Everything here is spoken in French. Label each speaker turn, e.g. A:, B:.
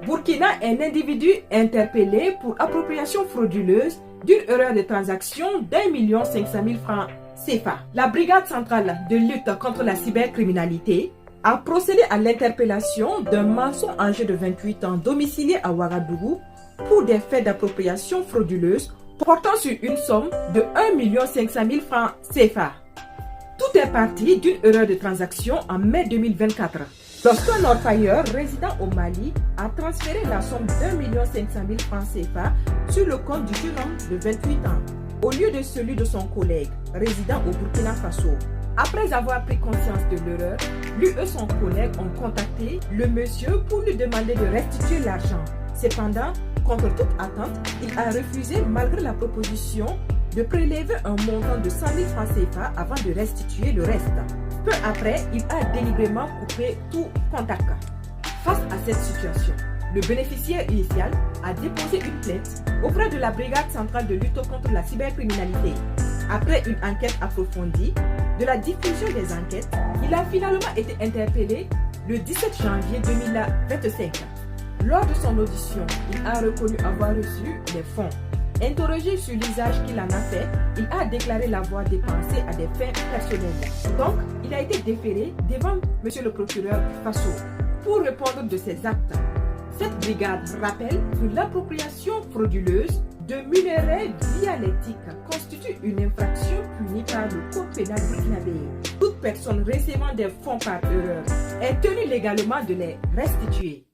A: Burkina, un individu interpellé pour appropriation frauduleuse d'une erreur de transaction d'1 500 000 francs CFA. La Brigade centrale de lutte contre la cybercriminalité a procédé à l'interpellation d'un maçon âgé de 28 ans domicilié à Ouagadougou pour des faits d'appropriation frauduleuse portant sur une somme de 1 500 000 francs CFA. Tout est parti d'une erreur de transaction en mai 2024. Lorsqu'un orpailleur résident au Mali a transféré la somme d'1 500 000 francs CFA sur le compte du jeune homme de 28 ans, au lieu de celui de son collègue résidant au Burkina Faso. Après avoir pris conscience de l'erreur, lui et son collègue ont contacté le monsieur pour lui demander de restituer l'argent. Cependant, contre toute attente, il a refusé malgré la proposition de prélever un montant de 100 000 francs CFA avant de restituer le reste. Peu après, il a délibérément coupé tout contact. Face à cette situation, le bénéficiaire initial a déposé une plainte auprès de la Brigade centrale de lutte contre la cybercriminalité. Après une enquête approfondie, de la diffusion des enquêtes, il a finalement été interpellé le 17 janvier 2025. Lors de son audition, il a reconnu avoir reçu des fonds. Interrogé sur l'usage qu'il en a fait, il a déclaré l'avoir dépensé à des fins personnelles. Donc, il a été déféré devant M. le procureur Faso pour répondre de ses actes. Cette brigade rappelle que l'appropriation frauduleuse de minerais via l'éthique constitue une infraction punie par le code pénal burkinabé. Toute personne recevant des fonds par erreur est tenue légalement de les restituer.